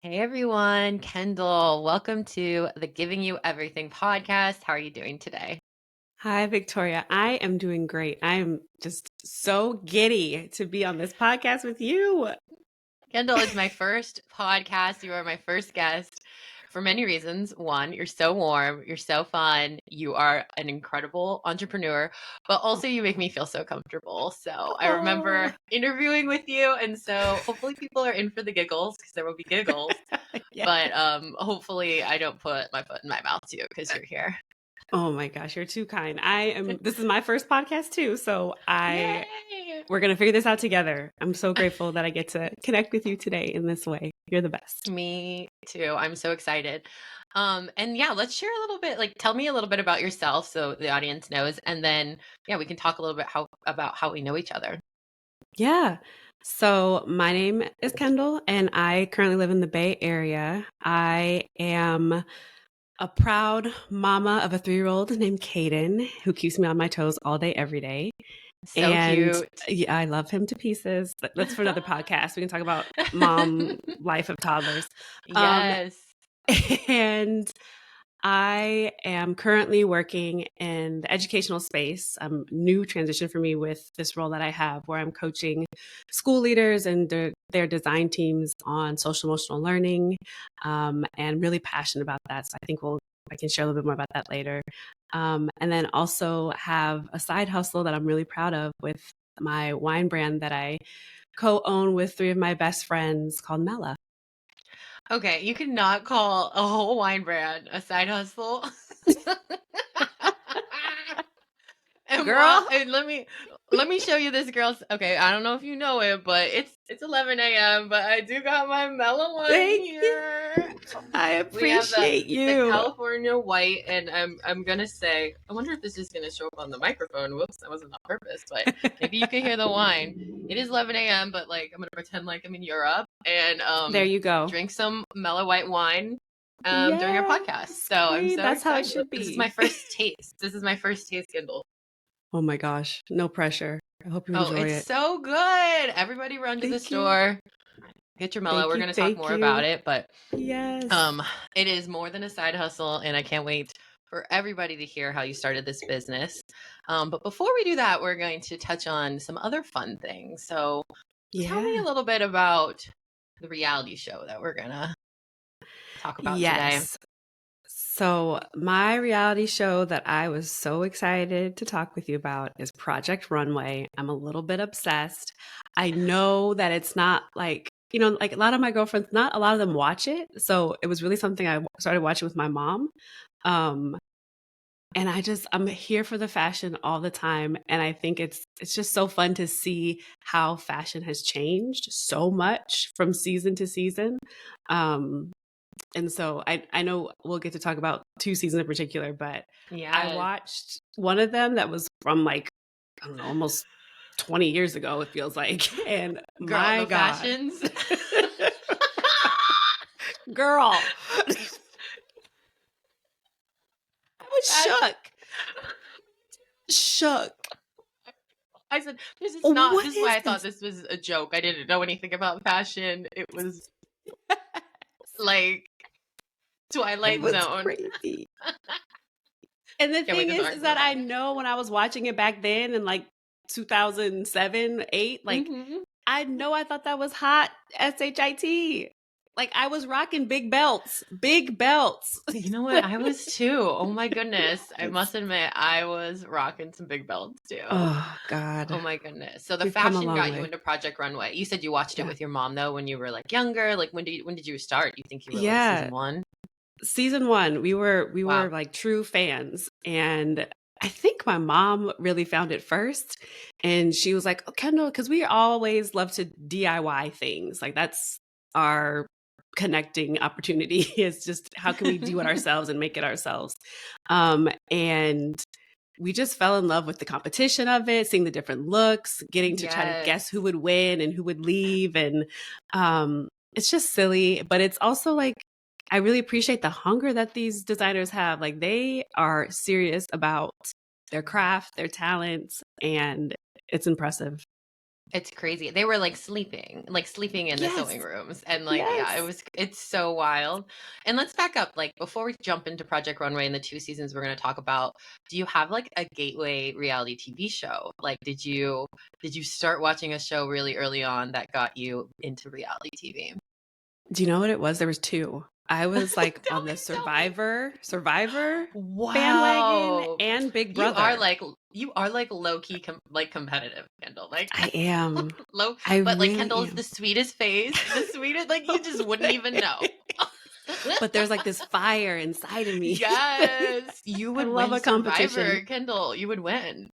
Hey everyone, Kendall. Welcome to the Giving You Everything podcast. How are you doing today? Hi, Victoria. I am doing great. I am just so giddy to be on this podcast with you. Kendall, it's my first podcast. You are my first guest for many reasons. One, you're so warm, you're so fun, you are an incredible entrepreneur, but also you make me feel so comfortable. So I remember interviewing with you, and so hopefully people are in for the giggles because there will be giggles. Yeah. But hopefully I don't put my foot in my mouth too because you're here. Oh my gosh, you're too kind. This is my first podcast too, so Yay! we're going to figure this out together. I'm so grateful that I get to connect with you today in this way. You're the best. Me too. I'm so excited. And yeah, let's share a little bit, like tell me a little bit about yourself so the audience knows, and then yeah, we can talk a little bit about how we know each other. Yeah. So my name is Kyndal, and I currently live in the Bay Area. I am a proud mama of a 3-year-old named Caden, who keeps me on my toes all day, every day. So And cute. yeah, I love him to pieces. That's for another podcast. We can talk about mom life of toddlers. Yes. And I am currently working in the educational space. New transition for me with this role that I have, where I'm coaching school leaders and their design teams on social emotional learning, and really passionate about that. So I think I can share a little bit more about that later. And then also have a side hustle that I'm really proud of with my wine brand that I co-own with 3 of my best friends called Mela. Okay, you cannot call a whole wine brand a side hustle. Girl, And let me show you this girl's. Okay, I don't know if you know it, but it's 11 a.m. But I do got my mellow wine thank you. here. I We have appreciate the you. California white, and I'm gonna say, I wonder if this is gonna show up on the microphone. Whoops, that wasn't on purpose, but maybe you can hear the wine. It is 11 a.m., but like I'm gonna pretend like I'm in Europe and There you go. drink some mellow white wine during our Yes, podcast. So I'm queen. so That's how it excited. should This is be. my first taste. This is my first taste, Kindle. Oh my gosh. No pressure. I hope you Oh, enjoy it's it. so good. Everybody run to the Thank you. store. Get your mellow. Thank We're you. going to talk Thank more about you. it, but Yes. it is more than a side hustle, and I can't wait for everybody to hear how you started this business. But before we do that, we're going to touch on some other fun things. So tell me a Yeah. little bit about the reality show that we're going to talk about today. Yes. So, my reality show that I was so excited to talk with you about is Project Runway. I'm a little bit obsessed. I know that it's not like, like a lot of my girlfriends, not a lot of them watch it. So, it was really something I started watching with my mom. Um, and I'm here for the fashion all the time. And I think it's just so fun to see how fashion has changed so much from season to season. Um, and so I know we'll get to talk about 2 seasons in particular, but I Yes. watched one of them that was from like, I don't know, almost 20 years ago, it feels like. And Girl, my the God, fashions. girl, I was shook. Shook. I said, this is not, What this is is why I thought this? this was a joke. I didn't know anything about fashion. It was like It Twilight was Zone. crazy. And the Can't wait thing to talk is about that I it. know when I was watching it back then in like 2007, 8, like I know I thought that was hot, SHIT. Like I was rocking big belts, big belts. You know what? I was too. Oh my goodness. I Yes. must admit, I was rocking some big belts too. Oh God, Oh my goodness. So the we've come a fashion long got you way. into Project Runway. You said you watched it Yeah. with your mom though when you were like younger. Like when did you start? You think you were like Yeah. season 1? Season 1, we were Wow. like true fans. And I think my mom really found it first. And she was like, oh, Kendall, because we always love to DIY things. Like that's our connecting opportunity is just how can we do it ourselves and make it ourselves. And we just fell in love with the competition of it, seeing the different looks, getting to try to guess who would win and who would leave. And it's just silly, but it's also like, I really appreciate the hunger that these designers have. Like they are serious about their craft, their talents, and it's impressive. It's crazy. They were like sleeping in the sewing Yes. rooms. And like, yeah, Yes. it's so wild. And let's back up. Like, before we jump into Project Runway and the 2 seasons we're going to talk about, do you have like a gateway reality TV show? Like, did you start watching a show really early on that got you into reality TV? Do you know what it was? There was two. I was like Tell on me, the tell me. Survivor bandwagon Wow. and Big You are Brother. like you are like low key like competitive, Kendall. Like I am. low, I but like really Kendall is am. the sweetest face, the sweetest. Like you just wouldn't even know. But there's like this fire inside of me. Yes, you I would love win a competition. Survivor, Kendall. You would win.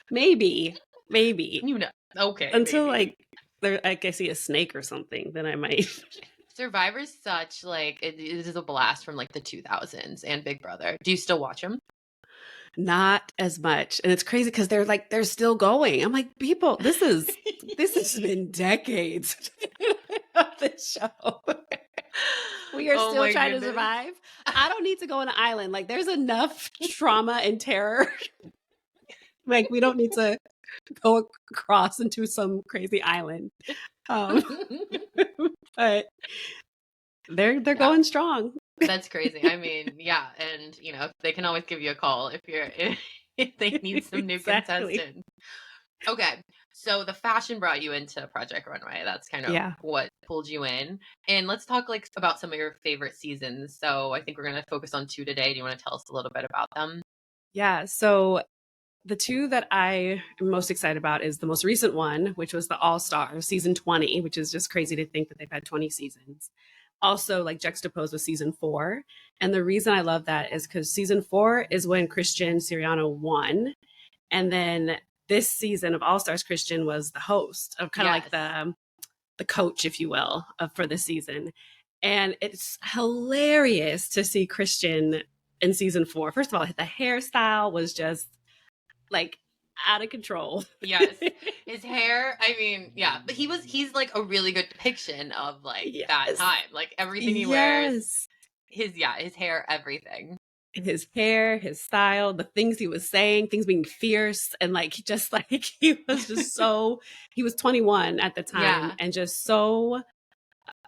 Maybe, maybe You know. Okay, until maybe. like there, like I see a snake or something, then I might. Survivor's such like it is a blast from like the 2000s and Big Brother. Do you still watch them? Not as much, and it's crazy because they're still going. I'm like, people, this has been decades of this show. We are Oh still my trying to goodness. survive. I don't need to go on an island. Like, there's enough trauma and terror. Like, we don't need to go across into some crazy island. Um, but they're Yeah. going strong. That's crazy. I mean, yeah, and they can always give you a call if they need some new Exactly. contestants. Okay. So the fashion brought you into Project Runway. That's kind of Yeah. what pulled you in. And let's talk like about some of your favorite seasons. So I think we're going to focus on two today. Do you want to tell us a little bit about them? Yeah. So the two that I am most excited about is the most recent one, which was the All Stars season 20, which is just crazy to think that they've had 20 seasons. Also, like juxtaposed with season 4. And the reason I love that is because season 4 is when Christian Siriano won. And then this season of All Stars, Christian was the host of kind of like Yes. the coach, if you will, for the season. And it's hilarious to see Christian in season 4. First of all, the hairstyle was just like out of control. Yes. His hair, I mean, yeah, but he's like a really good depiction of like that Yes. time. Like everything he wears, Yes. his hair, everything. His hair, his style, the things he was saying, things being fierce, and like just like he was just so he was 21 at the time Yeah. and just so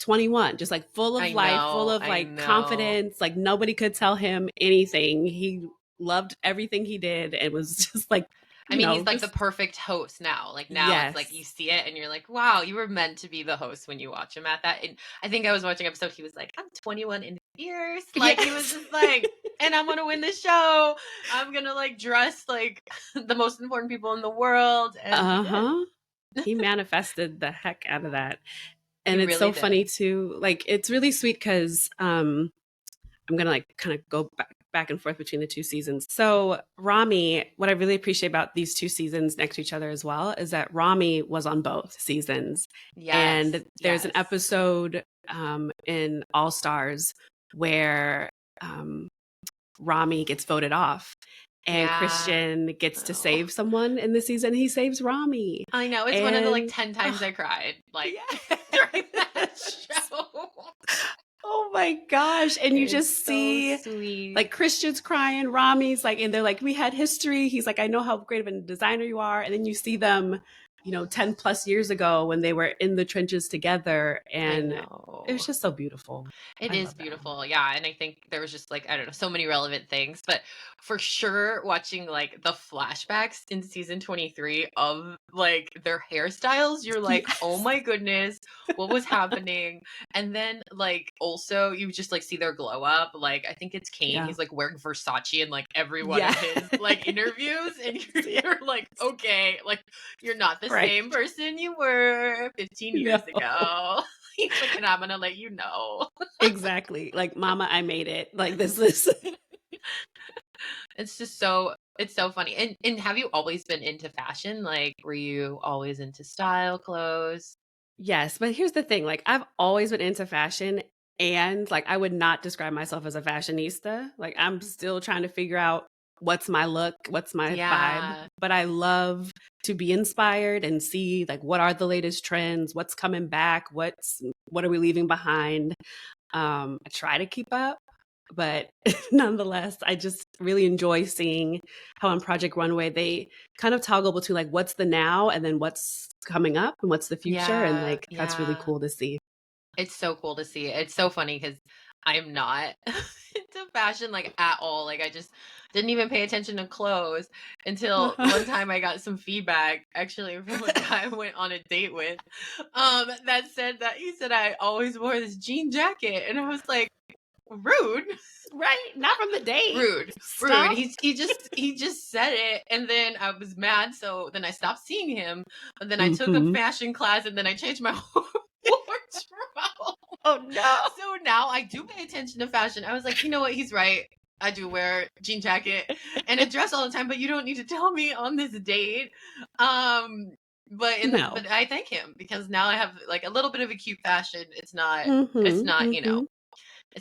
21, just like full of life, full of I like know. confidence. Like nobody could tell him anything. He loved everything he did and was just like, I mean, he's like the just perfect host now. Like now it's like you yes. see it and you're like, wow, you were meant to be the host when you watch him at that. And I think I was watching an episode, he was like, I'm 21 and fierce. Like he was Yes. just like, and I'm gonna win the show. I'm gonna like dress like the most important people in the world. And he did. Uh-huh. He manifested the heck out of that. He And it's really so did. funny too. Like it's really sweet because I'm gonna like kind of go back and forth between the two seasons. So Rami, what I really appreciate about these two seasons next to each other as well is that Rami was on both seasons. Yes. And there's an Yes. episode in All Stars where Rami gets voted off and Yeah. Christian gets to Oh. save someone in the season. He saves Rami. I know. It's one of the like And 10 times I cried. Like yes. during that show. Oh my gosh. And you It's just so see sweet. like Christian's crying, Rami's like, and they're like, we had history. He's like, I know how great of a designer you are. And then you see them, 10 plus years ago when they were in the trenches together. I And know. it was just so beautiful. It I is love that. beautiful. Yeah. And I think there was just like, I don't know, so many relevant things. But for sure, watching like the flashbacks in season 23 of like their hairstyles, you're like, oh Yes. my goodness, what was happening? And then like also you just like see their glow up. Like I think it's Kane. Yeah. He's like wearing Versace in like every one Yeah. of his like interviews. And you're like, okay, like you're not the Right. same person you were 15 years No. ago. He's like, and I'm gonna let you know. Exactly. Like, Mama, I made it. Like this is It's so funny. And have you always been into fashion? Like were you always into style clothes? Yes, but here's the thing, like, I've always been into fashion, and, like, I would not describe myself as a fashionista. Like, I'm still trying to figure out what's my look, what's my vibe, Yeah. but I love to be inspired and see, like, what are the latest trends, what's coming back, what are we leaving behind. I try to keep up, but nonetheless, I just really enjoy seeing how on Project Runway they kind of toggle between like what's the now and then what's coming up and what's the future. And Yeah, like that's really yeah. cool to see. It's so cool to see. It's so funny because I'm not into fashion like at all. Like I just didn't even pay attention to clothes until one time I got some feedback actually from a guy I went on a date with that said that he said I always wore this jean jacket and I was like rude. Right? Not from the date. Rude. Rude. Stop. He just said it and then I was mad so then I stopped seeing him and then I took a Mhm. fashion class and then I changed my whole wardrobe. Oh no. So now I do pay attention to fashion. I was like, you know what? He's right. I do wear jean jacket and a dress all the time, but you don't need to tell me on this date. Um, No. but I thank him because now I have like a little bit of a cute fashion. It's Mhm. not, Mhm.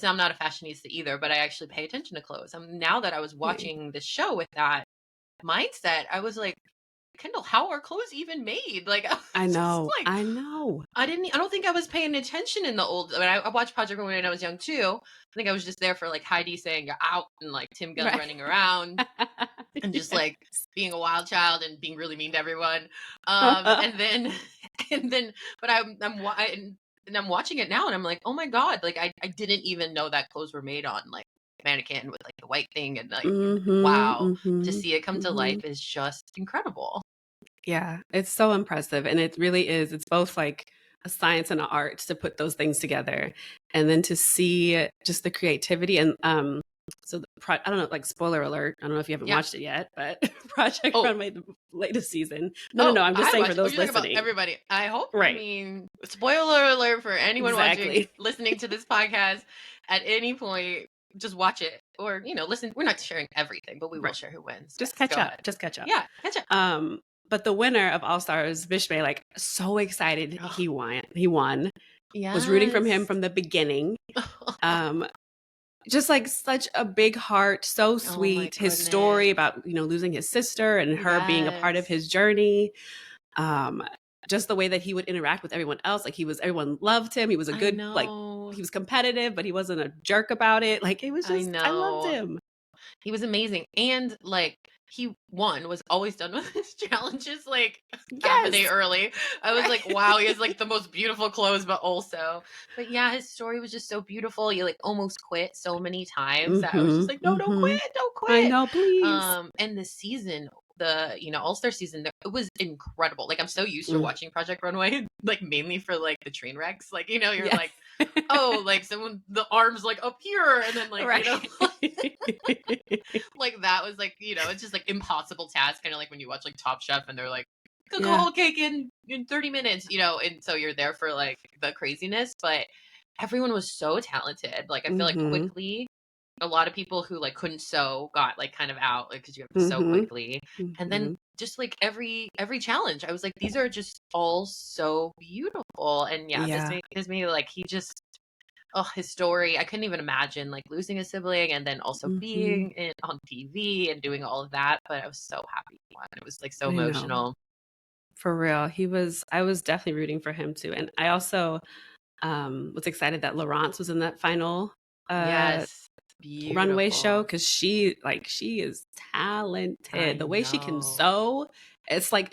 I'm not a fashionista either, but I actually pay attention to clothes. Now that I was Hey, watching the show with that mindset, I was like, Kendall, how are clothes even made? Like I I was just know. like I know. I don't think I was paying attention in the old. I mean, I watched Project Runway when I was young too. I think I was just there for like Heidi saying "you're out" and like Tim Gunn Right. running around and just Yes. like being a wild child and being really mean to everyone. And then and then, but and I'm watching it now and I'm like, oh my god, like I didn't even know that clothes were made on like mannequin with like the white thing and like Mhm. wow, to Mhm. see it come to life Mhm. is just incredible. Yeah, it's so impressive, and it really is. It's both like a science and an art to put those things together, and then to see just the creativity and so I don't know, like spoiler alert. I don't know if you haven't Yeah. watched it yet, but Project Oh, Runway, the latest season. No, no, Oh, no. I'm just I saying for watch. Oh, those you're talking about listening. everybody. I hope. I Right. mean, spoiler alert for anyone watching, Exactly. listening to this podcast at any point. Just watch it, or listen. We're not sharing everything, but we will Right. share who wins. Just Yes, catch go up. ahead. Just catch up. Yeah, catch up. But the winner of All Stars, Bishme, like so excited Oh, he won. He won. Was rooting from him yes. from the beginning. Um, just like such a big heart, so Oh my sweet. His goodness. story about losing his sister and her being a part of Yes. his journey. Um, just the way that he would interact with everyone else, like everyone loved him. He was a I good know. he was competitive, but he wasn't a jerk about it. Like it was I just I loved know. him. He was amazing. And like he was always done with his challenges like half a day Yes, early. I was like, right. wow, he has like the most beautiful clothes, but yeah, his story was just so beautiful. He like almost quit so many times that I was just Mm-hmm. like, no, don't Mm-hmm. quit, don't I quit. know, please. And the season, All-Star season, it was incredible. Like I'm so used to Mm. watching Project Runway, like mainly for like the train wrecks. Like, you're Yeah. like, oh, like someone the arms like up here and then like, Right. like that was like it's just like impossible task, kind of like when you watch like Top Chef and they're like cook a Yeah. whole cake in 30 minutes, and so you're there for like the craziness, but everyone was so talented. Like I feel like Mm-hmm. quickly a lot of people who like couldn't sew got like kind of out, like because you have to sew Mm-hmm. quickly, and then Mm-hmm. just like every challenge I was like these are just all so beautiful. And yeah, Yeah. this made like he just oh, his story. I couldn't even imagine like losing a sibling and then also Mm-hmm. being on TV and doing all of that. But I was so happy he won. It was like so I know. emotional. For real. I was definitely rooting for him too. And I also was excited that Laurence was in that final uh Yes. runway show Beautiful. because she is talented. I The way she can know. sew, it's like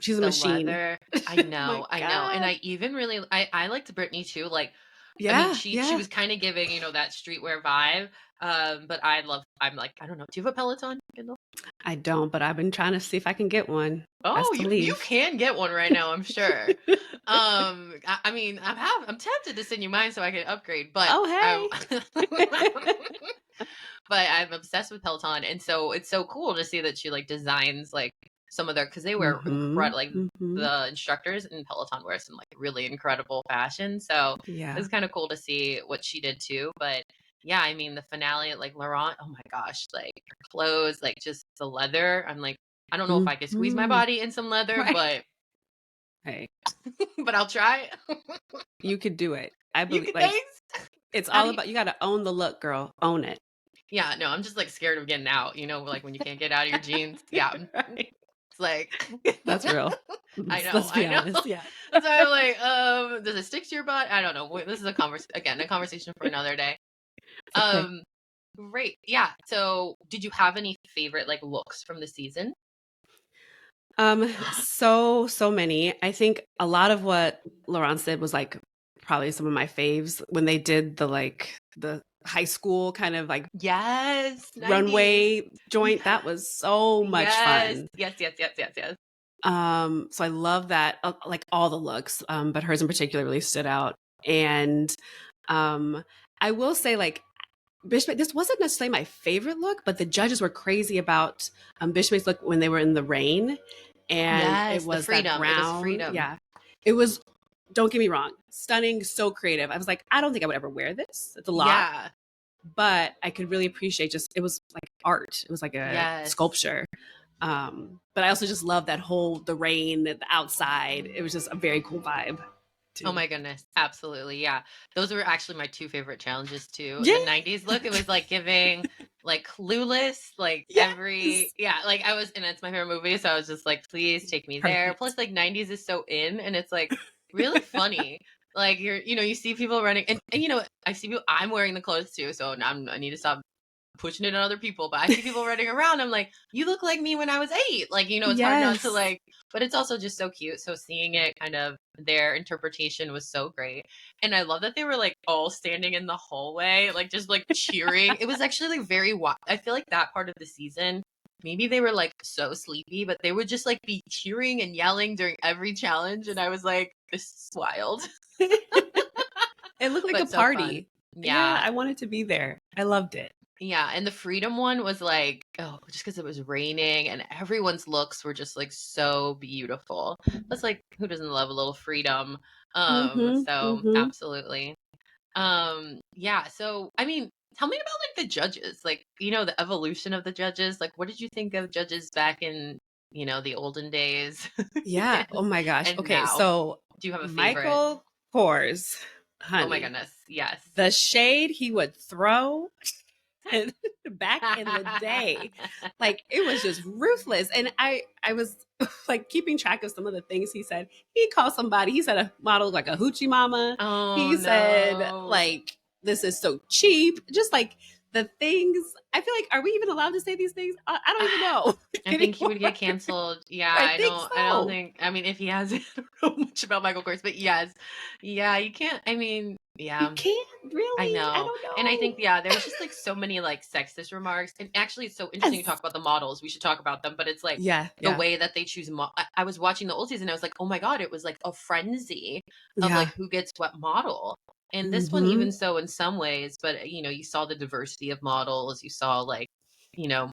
she's a The machine. leather. I My know. I know. And God. I even really I liked Britney too. Like I mean, Yeah, she yeah. was kind of giving, that streetwear vibe. But I'm like, I don't know. Do you have a Peloton, Kindle? I don't, but I've been trying to see if I can get one. Oh, Best you believe. can get one right now, I'm sure. I mean, I'm tempted to send you mine so I can upgrade, but Oh, I hey. but I'm obsessed with Peloton, and so it's so cool to see that she like designs like some of their because they wear Mhm. incredible like Mhm. the instructors in Peloton wear some like really incredible fashion. So Yeah. it's kind of cool to see what she did too. But yeah, I mean the finale, like Laurent, oh my gosh, like her clothes, like just the leather. I'm like, I don't know if I could squeeze my Mhm. body in some leather, Right. but Hey, but I'll try. you could do it. I You believe can like thanks. it's How do all you? about you got to own the look, girl. Own it. Yeah, no, I'm just like scared of getting out. Like when you can't get out of your jeans. Yeah, Right. it's like That's real. I know, Let's be I know. honest. Yeah. That's why I'm like, does it stick to your butt? I don't know. This is a conversation for another day. It's okay. Um, Great. Yeah. So, did you have any favorite like looks from the season? So many. I think a lot of what Laurence did was like probably some of my faves when they did the high school kind of like Yes, 90s. runway joint. Yeah. That was so much Yes. fun. Yes, yes, yes, yes, yes. So I love that, like all the looks, but hers in particular really stood out. And um, I will say, like Bishop, this wasn't necessarily my favorite look, but the judges were crazy about Bishop's look when they were in the rain, and it Yes, the was that freedom. It was brown. freedom. Yeah, it was. Don't get me wrong, stunning, so creative. I was like, I don't think I would ever wear this. It's a lot, Yeah. but I could really appreciate just it was like art. It was like a Yes. sculpture. But I also just love that whole the rain, the outside. It was just a very cool vibe Oh too. my goodness. Absolutely. Yeah. Those were actually my two favorite challenges too. Yeah. The 90s look, it was like giving like clueless, like Yes. yeah, like I was, and it's my favorite movie. So I was just like, please take me there. Perfect. Plus, like 90s is so in and it's like really funny. Like you see people running and I see people, I'm wearing the clothes too. So now I need to stop pushing it on other people, but I see people running around. I'm like, you look like me when I was 8. Like, it's hard not to Yes. like, but it's also just so cute. So seeing it kind of their interpretation was so great. And I love that they were like all standing in the hallway, like just like cheering. It was actually like very wild. I feel like that part of the season, maybe they were like so sleepy, but they would just like be cheering and yelling during every challenge. And I was like, this is wild, It looked like a but so fun. party. Yeah, Yeah. I wanted to be there. I loved it. Yeah, and the freedom one was like, oh, just because it was raining and everyone's looks were just like so beautiful. That's like, who doesn't love a little freedom? Mhm. So Mhm. absolutely. Yeah, so I mean, tell me about like the judges, like, the evolution of the judges. Like, what did you think of judges back in, the olden days Yeah. and, Oh my gosh. and Okay, now? so Do you have a favorite? Michael Kors, Oh my honey, goodness. Yes. the shade he would throw and back in the day, like it was just ruthless. And I was like keeping track of some of the things he said. He called somebody, he said a model like a hoochie mama. Oh He said no. like this is so cheap. Just like the things, I feel like, are we even allowed to say these things? I don't even know I think he would anymore. get canceled. Yeah, I I think don't so. think, I mean, if he has I don't know much about Michael Kors, but yes. Yeah, you can't, I mean, You yeah, can't I really. I know. don't And I know. think, yeah, there was just like so many like sexist remarks. And actually, it's so interesting to Yes. talk about the models. We should talk about them, but it's like Yeah. the Yeah. way that they choose. I was watching the old season. I was like, oh my God, it was like a frenzy of like Yeah. who gets what model. And this one, Mm-hmm. even so, in some ways, but you saw the diversity of models. You saw like, you know,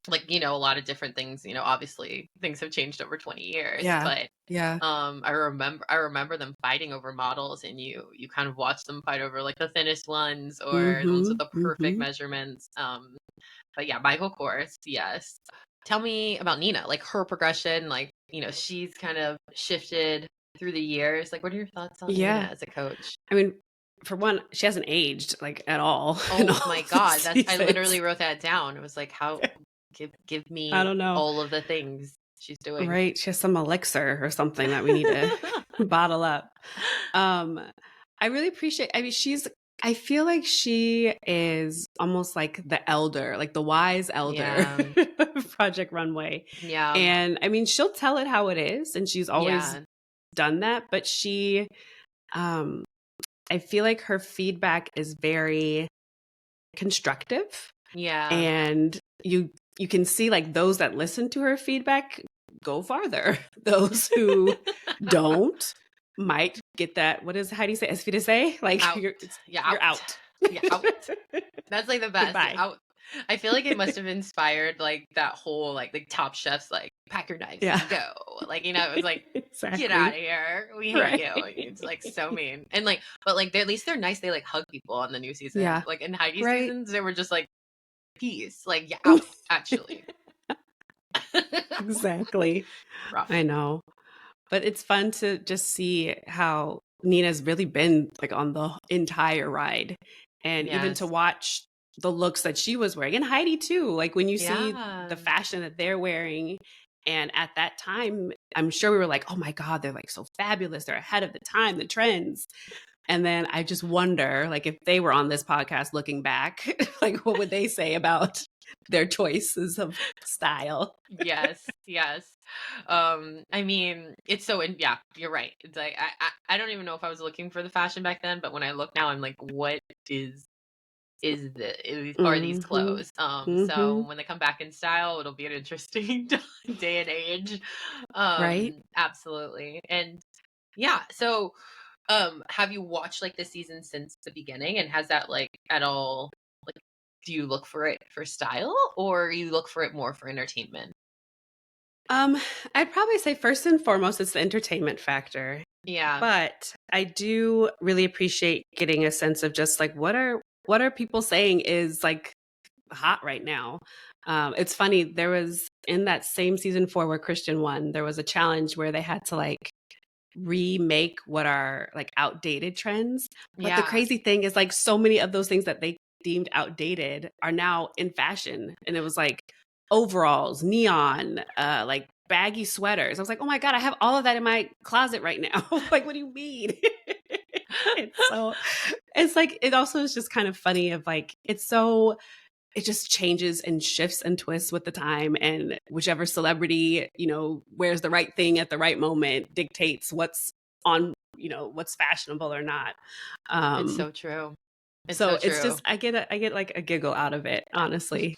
like a lot of different things. Obviously things have changed over 20 years, Yeah. but Yeah. I remember them fighting over models, and you kind of watch them fight over like the thinnest ones or the ones with Mm-hmm. the perfect Mm-hmm. measurements. But yeah, Michael Kors, yes. Tell me about Nina, like her progression, like she's kind of shifted through the years. Like, what are your thoughts on Nina Yeah. as a coach? I mean, for one, she hasn't aged like at all in Oh all my the God, that's I seasons. literally wrote that down. It was like, how give I me don't know. all of the things she's doing. Right? She has some elixir or something that we need to bottle up. Um, I really appreciate, I mean, I feel like she is almost like the elder, like the wise elder Yeah. of Project Runway. Yeah. And I mean, she'll tell it how it is, and she's always Yeah. done that, but um, I feel like her feedback is very constructive, Yeah. and you can see like those that listen to her feedback go farther. Those who don't might get that, what is, how do you say, as to say, like Out. Yeah, you're out. out. Yeah, out. That's like the best. Yeah, Goodbye. out. I feel like it must have inspired like that whole like Top Chef's like pack your knives Yeah. and go. Like, it was like get out of Exactly. here. We hate Right. you. It's like so mean. And like but like at least they're nice. They like hug people on the new season. Yeah. Like in Heidi's Right. seasons, they were just like peace. Like yeah, out actually. Exactly. Rough. I know. But it's fun to just see how Nina's really been like on the entire ride. And even to Yes. watch the looks that she was wearing, and Heidi too, like when you see Yeah. the fashion that they're wearing. And at that time, I'm sure we were like, oh my God, they're like so fabulous. They're ahead of the time, the trends. And then I just wonder, like, if they were on this podcast looking back, like, what would they say about their choices of style? Yes, yes. I mean, it's so, and yeah, you're right. It's like I don't even know if I was looking for the fashion back then, but when I look now, I'm like, what is are these Mhm. clothes? So Mhm. when they come back in style, it'll be an interesting day and age. Right? Absolutely. And yeah, so have you watched like the season since the beginning, and has that like at all, like, do you look for it for style, or you look for it more for entertainment? Um, I'd probably say first and foremost, it's the entertainment factor. Yeah. But I do really appreciate getting a sense of just like what are people saying is like hot right now. It's funny, there was in that same season 4 where Christian won, there was a challenge where they had to like remake what are like outdated trends. But the Yeah. crazy thing is like so many of those things that they deemed outdated are now in fashion. And it was like overalls, neon, like baggy sweaters. I was like, oh my God, I have all of that in my closet right now. Like, what do you mean? It's so it's like it also is just kind of funny of like it's so it just changes and shifts and twists with the time, and whichever celebrity wears the right thing at the right moment dictates what's on, what's fashionable or not. It's um so true. It's so so it's true. just I get like a giggle out of it, honestly.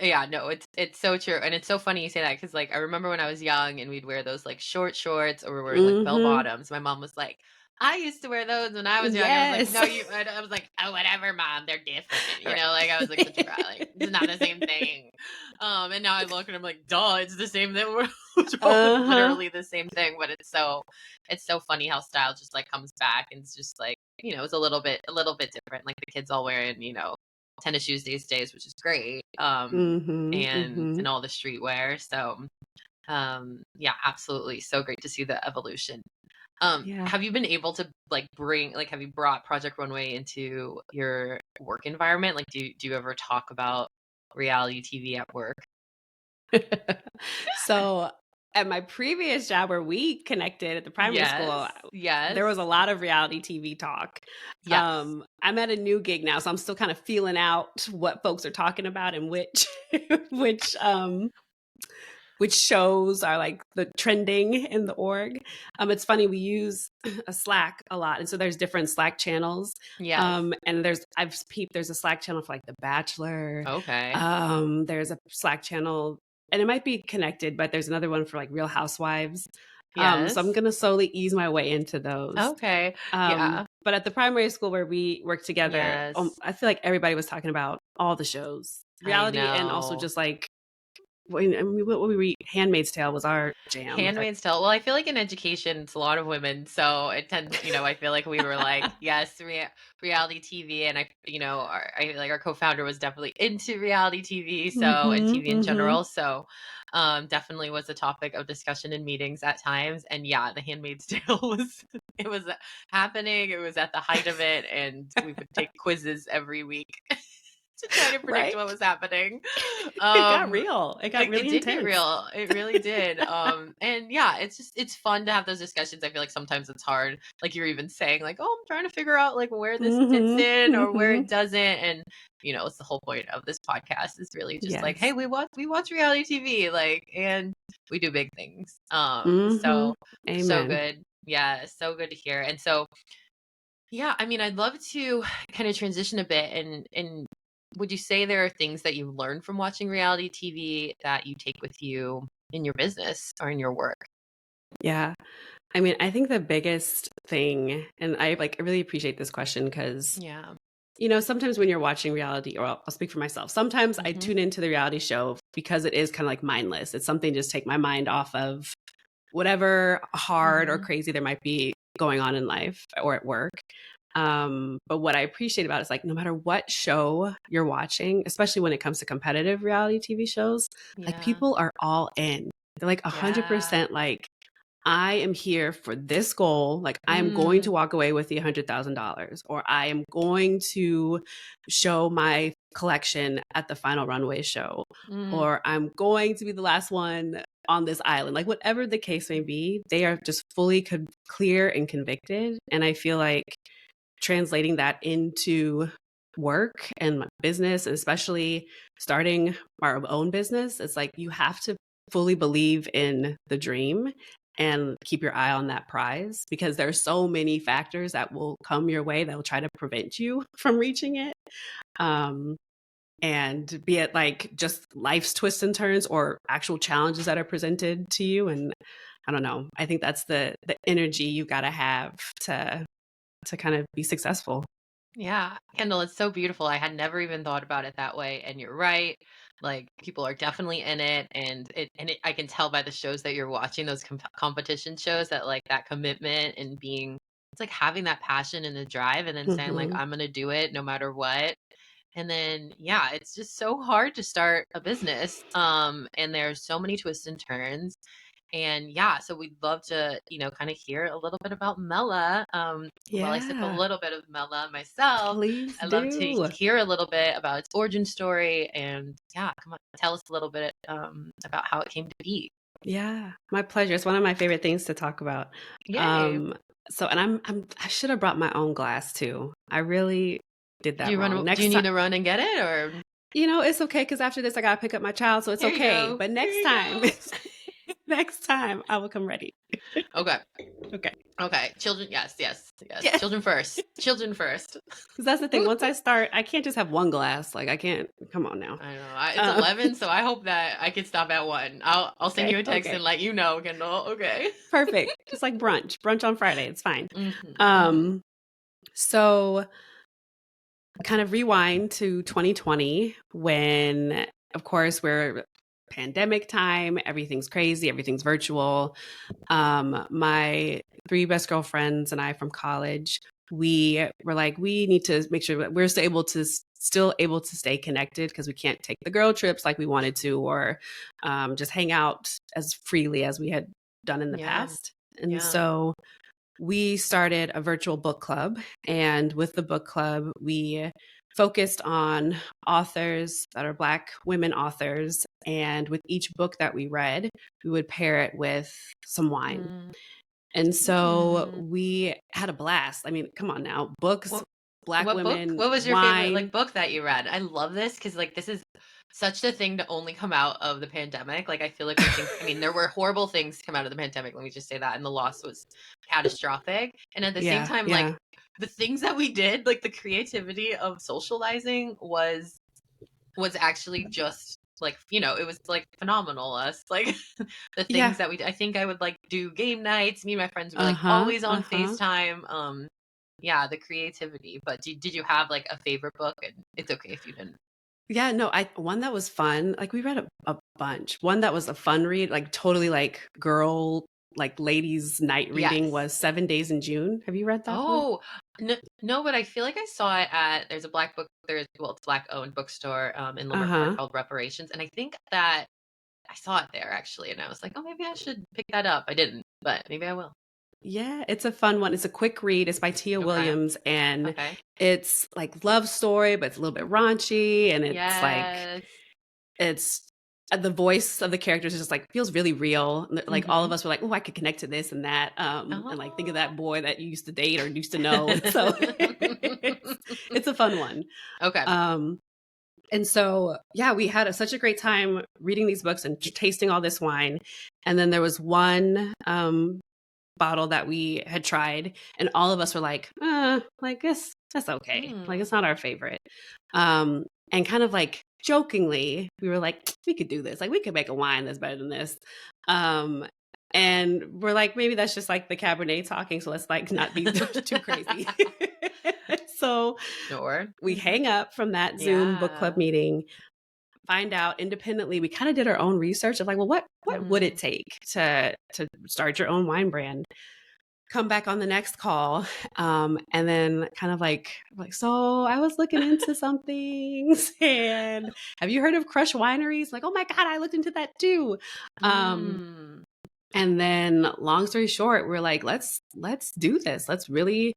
Yeah, no, it's so true, and it's so funny you say that because, like, I remember when I was young and we'd wear those, like, short shorts, or we're wearing, like, bell Hmm. bottoms. My mom was like, "I used to wear those when I was young." I was like, Yes. "No, you," I was like, "Oh, whatever, mom, they're different," like, I was like such a brat, like, "It's not the same thing." And now I look and I'm like, "Duh, it's the same thing." It's Uh-huh. literally the same thing, but it's so funny how style just, like, comes back, and it's just like, it's a little bit different. Like, the kids all wearing, tennis shoes these days, which is great. Hmm. And Hmm. all the streetwear. So yeah, absolutely. So great to see the evolution. Yeah. Have you been able to like have you brought Project Runway into your work environment? Like, do you ever talk about reality TV at work? So at my previous job where we connected at the primary school, Yes. there was Yes. a lot of reality TV talk. Yes. I'm at a new gig now, so I'm still kind of feeling out what folks are talking about and which which which shows are like the trending in the org. It's funny, we use a Slack a lot, and so there's different Slack channels. Yes. And I've peeped, there's a Slack channel for like The Bachelor. Okay. There's a Slack channel, and it might be connected, but there's another one for like Real Housewives. So I'm Yes. gonna slowly ease my way into those. Okay. Yeah. But at the primary school where we worked together, Yes. I feel like everybody was talking about all the shows, I reality, and also know. just like what we read. Handmaid's Tale was our jam. Handmaid's Tale. Well, I feel like in education, it's a lot of women, so it tends, I feel like we were like, yes, reality TV, and I like our co-founder was definitely into reality TV, so, and Mhm, TV in mhm. general, so, definitely was a topic of discussion in meetings at times, and yeah, The Handmaid's Tale it was happening, it was at the height of it, and we would take quizzes every week to try to predict Right? what was happening. It got Um, real. It got it really did get intense. real. It really did. And yeah, it's fun to have those discussions. I feel like sometimes it's hard. Like you're even saying, like, oh, I'm trying to figure out like where this fits Mhm, in or where it mhm. doesn't. And it's the whole point of this podcast is really just like, hey, Yes. we watch reality TV, like, and we do big things. Mhm. So Amen. good. Yeah, so good to hear. And so yeah, I mean, I'd love to kind of transition a bit, and would you say there are things that you learned from watching reality TV that you take with you in your business or in your work? Yeah. I mean, I think the biggest thing, and I really appreciate this question because, Yeah. sometimes when you're watching reality, or I'll speak for myself, sometimes I Mhm. tune into the reality show because it is kind of like mindless. It's something to just take my mind off of whatever hard or Mhm. crazy there might be going on in life or at work. But what I appreciate about it is like no matter what show you're watching, especially when it comes to competitive reality TV shows, like Yeah. people are all in. They're like Yeah. 100% like, I am here for this goal. Like, I am going to Mm. walk away with the $100,000, or I am going to show my collection at the final runway show, Mm. or I'm going to be the last one on this island. Like whatever the case may be, they are just fully clear and convicted. And I feel like translating that into work and my business, and especially starting our own business, it's like you have to fully believe in the dream and keep your eye on that prize, because there are so many factors that will come your way that will try to prevent you from reaching it. And be it like just life's twists and turns or actual challenges that are presented to you. And I don't know, I think that's the energy you got to have to kind of be successful. Yeah, Kendall, it's so beautiful. I had never even thought about it that way, and you're right. Like people are definitely in it, and I can tell by the shows that you're watching, those competition shows, that like that commitment and being, it's like having that passion and the drive, and then saying like Mm-hmm. I'm gonna do it no matter what. And then yeah, it's just so hard to start a business. And there's so many twists and turns. And yeah, so we'd love to, kind of hear a little bit about Mela. Well, I sip a Yeah, little bit of Mela myself. please I'd love to do. hear a little bit about its origin story. And yeah, come on, tell us a little bit about how it came to be. Yeah, my pleasure. It's one of my favorite things to talk about. Yay. Um, so, and I should have brought my own glass too. I really did Do that you wrong. run? Do you Next need time, to run and get it, or it's okay because after this, I gotta pick up my child, so it's here you okay. go? But Here next you time, go. next time, I will come ready. Okay. Okay. Okay. Children. Yes. Yes. Yes. Yeah. Children first. Children first. Because that's the thing. Once I start, I can't just have one glass. Like I can't. Come on now. I know. It's 11, so I hope that I can stop at 1. I'll send you Okay. a text Okay. and let you know, Kendall. Okay. Perfect. Just like brunch. Brunch on Friday. It's fine. Mm-hmm. So kind of rewind to 2020 when, of course, we're pandemic time. Everything's crazy. Everything's virtual. My 3 best girlfriends and I from college, we were like, we need to make sure that we're still able to stay connected, because we can't take the girl trips like we wanted to, or just hang out as freely as we had done in the Yeah. past. And Yeah. so we started a virtual book club. And with the book club, we focused on authors that are Black women authors. And with each book that we read, we would pair it with some wine. And so Mm. we had a blast. I mean, come on now, books, What Black what book? women, What was your favorite wine. like book that you read? I love this because like this is such the thing to only come out of the pandemic. Like I feel like I mean, there were horrible things come out of the pandemic. Let me just say that, and the loss was catastrophic. And at the same Yeah, time, like yeah, the things that we did, like the creativity of socializing was actually just like it was like phenomenal. Us like the yeah. things that I think I would like do game nights. Me and my friends were like Uh-huh, always on uh-huh. FaceTime. Yeah, the creativity. But did you have like a favorite book? And it's okay if you didn't. Yeah, no, one that was fun. Like we read a bunch. One that was a fun read, like totally like girl, like ladies' night reading, Yes. was 7 Days in June. Have you read that one? Oh, no, but I feel like I saw it at there's a black book there's well, it's black owned bookstore in Leimert Park Uh-huh. called Reparations, and I think that I saw it there actually, and I was like, oh, maybe I should pick that up. I didn't, but maybe I will. Yeah, it's a fun one. It's a quick read. It's by Tia Okay. Williams, and Okay. it's like love story, but it's a little bit raunchy, and it's like Yes. it's the voice of the characters is just like feels really real. Like all of Mm-hmm. us were like, oh, I could connect to this and that, and like think of Oh. that boy that you used to date or used to know. So it's a fun one. Okay. And so, yeah, we had such a great time reading these books and tasting all this wine. And then there was one bottle that we had tried, and all of us were like that's okay. Like Hmm. it's not our favorite. And kind of like jokingly, we were like, we could do this. Like we could make a wine that's better than this. Um, and we're like, maybe that's just like the Cabernet talking. So let's like not be too crazy. So Sure. we hang up from that Zoom book club Yeah. meeting, find out independently. We kind of did our own research of like, well, what would it take to start your own wine brand? Come back on the next call, and then kind of like, so I was looking into some things, and have you heard of Crush Wineries? Like, oh my god, I looked into that too. Mm. And then, long story short, we're like, let's do this. Let's really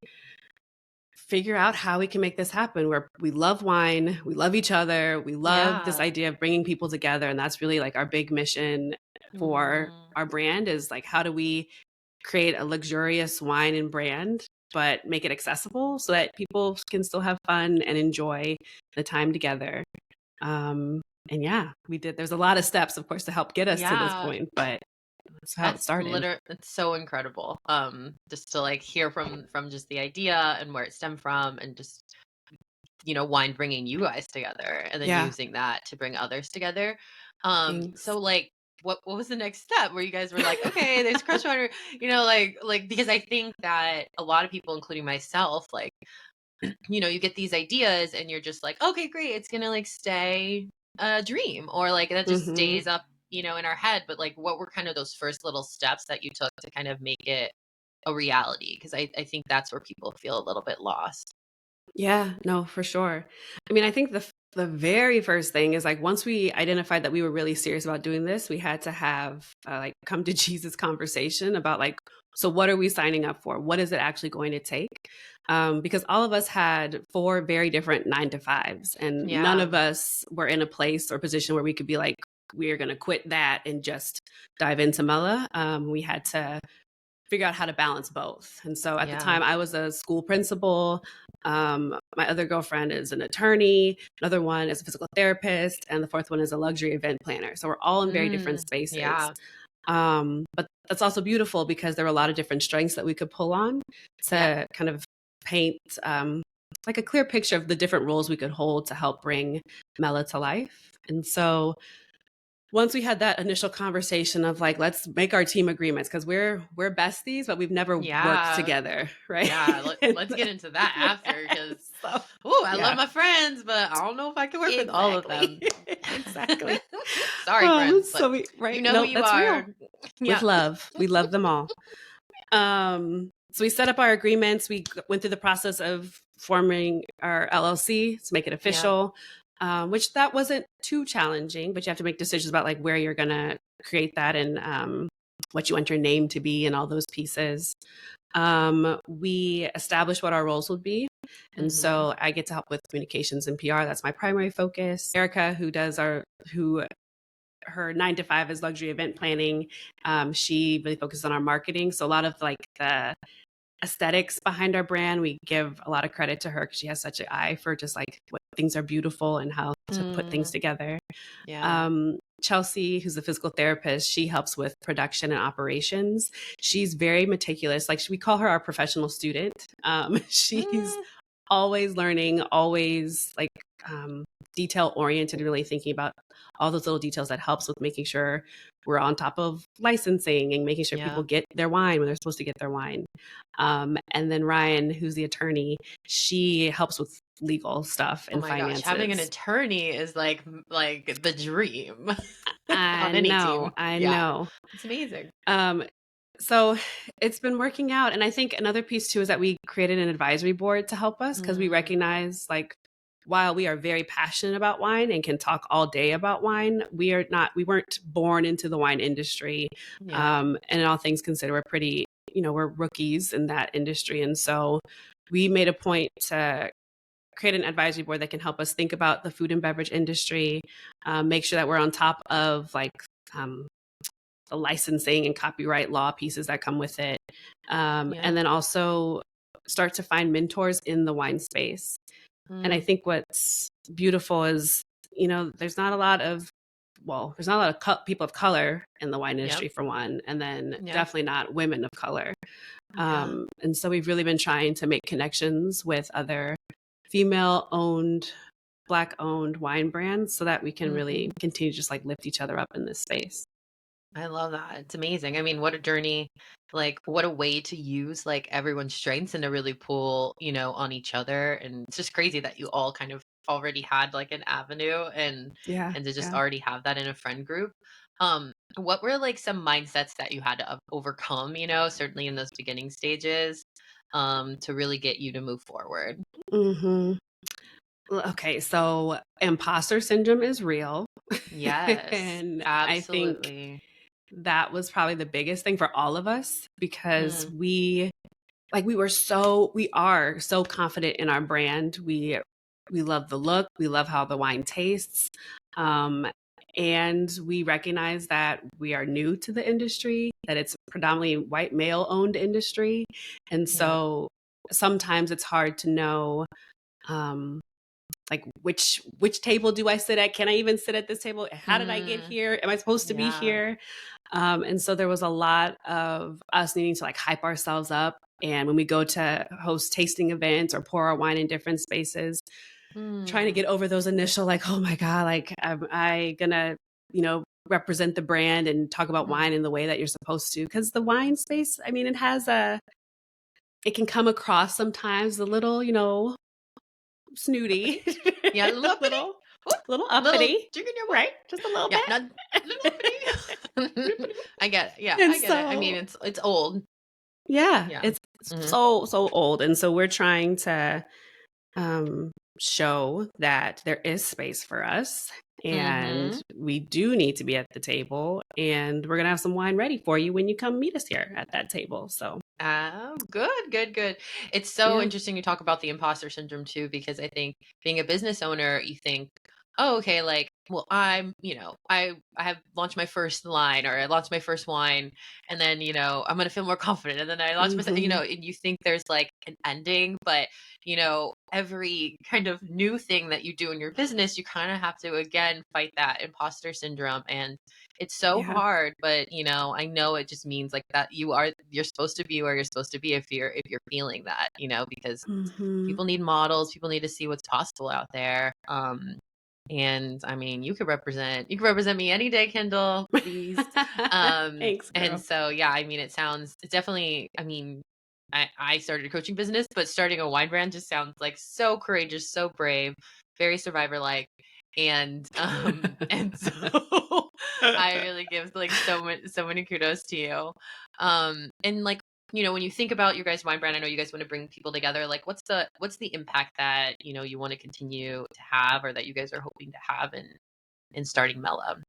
figure out how we can make this happen. Where we love wine, we love each other, we love this Yeah. idea of bringing people together, and that's really like our big mission for Mm, our brand is like, how do we create a luxurious wine and brand, but make it accessible so that people can still have fun and enjoy the time together. And yeah, we did. There's a lot of steps, of course, to help get us to this yeah. point, but that's how it started. It's so incredible. Just to like hear from just the idea and where it stemmed from, and just wine bringing you guys together, and then Yeah. using that to bring others together. Thanks. So like, what was the next step where you guys were like, okay, there's crush wine, like because I think that a lot of people, including myself, like you get these ideas and you're just like, okay, great, it's gonna like stay a dream, or like that just Hmm. stays up, in our head. But like, what were kind of those first little steps that you took to kind of make it a reality? Because I think that's where people feel a little bit lost. Yeah, no, for sure. I mean, I think the very first thing is like once we identified that we were really serious about doing this, we had to have like come to Jesus conversation about like, so what are we signing up for? What is it actually going to take? Because all of us had 4 very different 9 to 5s, and none Yeah, of us were in a place or position where we could be like, we are going to quit that and just dive into Mela. We had to figure out how to balance both. And so at the yeah. time, I was a school principal. My other girlfriend is an attorney. Another one is a physical therapist, and the fourth one is a luxury event planner. So we're all in very different spaces. Yeah, But that's also beautiful because there are a lot of different strengths that we could pull on yeah, to kind of paint like a clear picture of the different roles we could hold to help bring Mela to life. And so once we had that initial conversation of like, let's make our team agreements, because we're besties, but we've never worked yeah. together, right? Yeah, And let's get into that after, because so oh, I love yeah, my friends, but I don't know if I can work with all of exactly. them. Exactly. Sorry, friends, but So we you right. know who No, you that's are. real. With Yeah. love. We love them all. So we set up our agreements. We went through the process of forming our LLC to make it Yeah. official, which that wasn't too challenging, but you have to make decisions about like where you're going to create that and what you want your name to be and all those pieces. We established what our roles would be. And Mm-hmm. so I get to help with communications and PR. That's my primary focus. Erica, who her 9 to 5 is luxury event planning. She really focuses on our marketing. So a lot of like the aesthetics behind our brand, we give a lot of credit to her because she has such an eye for just like what things are beautiful and how to put things Mm, together. yeah. Chelsea, who's a physical therapist, she helps with production and operations. She's very meticulous. Like we call her our professional student. She's Mm, always learning, always like detail oriented, really thinking about all those little details that helps with making sure we're on top of licensing and making sure people yeah. get their wine when they're supposed to get their wine. And then Ryan, who's the attorney, she helps with legal stuff Oh and my gosh, having an finances. attorney is like the dream I on any team. know, I Yeah. know. It's amazing. Um, so it's been working out. And I think another piece too is that we created an advisory board to help us because we Mm, recognize like while we are very passionate about wine and can talk all day about wine, we weren't born into the wine industry. yeah. And in all things considered, we're pretty, we're rookies in that industry. And so we made a point to create an advisory board that can help us think about the food and beverage industry, make sure that we're on top of like um, the licensing and copyright law pieces that come with it. Yeah. And then also start to find mentors in the wine space. And I Mm, think what's beautiful is, there's not a lot of people of color in the wine yep. industry for one, and then Yeah. definitely not women of color. Yeah. And so we've really been trying to make connections with other female owned, Black owned wine brands so that we can Hmm. really continue to just like lift each other up in this space. I love that. It's amazing. I mean, what a journey. Like, what a way to use like everyone's strengths and to really pull, on each other. And it's just crazy that you all kind of already had like an avenue, Yeah. and to just Yeah. already have that in a friend group. What were like some mindsets that you had to overcome, certainly in those beginning stages, to really get you to move forward? Hmm. Okay. So imposter syndrome is real. Yes, And I think absolutely. that was probably the biggest thing for all of us because Mm, we are so confident in our brand. We love the look, we love how the wine tastes. Um, And we recognize that we are new to the industry, that it's predominantly white male owned industry. And Yeah. so sometimes it's hard to know, like which table do I sit at? Can I even sit at this table? How did I get Mm, here? Am I supposed to be yeah. here? And so there was a lot of us needing to like hype ourselves up. And when we go to host tasting events or pour our wine in different spaces, trying to Mm, get over those initial like, oh my God, like am I gonna, represent the brand and talk about mhm. wine in the way that you're supposed to? Because the wine space, I mean, it can come across sometimes a little, snooty, Uppity? Yeah, a little a uppity. little Whoop, little uppity, drink in your right? wine. Just a little Yeah, not little bit. uppity. I get it. Yeah, And I get it. I mean, so, it's old. yeah, Yeah. it's Hmm. so old. And so we're trying to um, show that there is space for us and Hmm. we do need to be at the table. And we're going to have some wine ready for you when you come meet us here at that table. So, Oh, good, good, good. It's so yeah. interesting you talk about the imposter syndrome too, because I think being a business owner, you think, oh, okay, like, well, I have launched my first line or I launched my first wine, and then, I'm gonna feel more confident. And then I launched my, Hmm. and you think there's like an ending, but every kind of new thing that you do in your business, you kind of have to again fight that imposter syndrome. And it's so Yeah. hard, but I know it just means like that you're supposed to be where you're supposed to be if you're feeling that, because Hmm. people need models, people need to see what's possible out there. And I mean, you could represent me any day, Kendall, please. Thanks, And girl. so yeah, I mean, it's definitely, I mean, I started a coaching business, but starting a wine brand just sounds like so courageous, so brave, very survivor like. And so I really give like so many kudos to you. And like, when you think about your guys' wine brand, I know you guys want to bring people together. Like, what's the impact that you want to continue to have, or that you guys are hoping to have in starting Mela?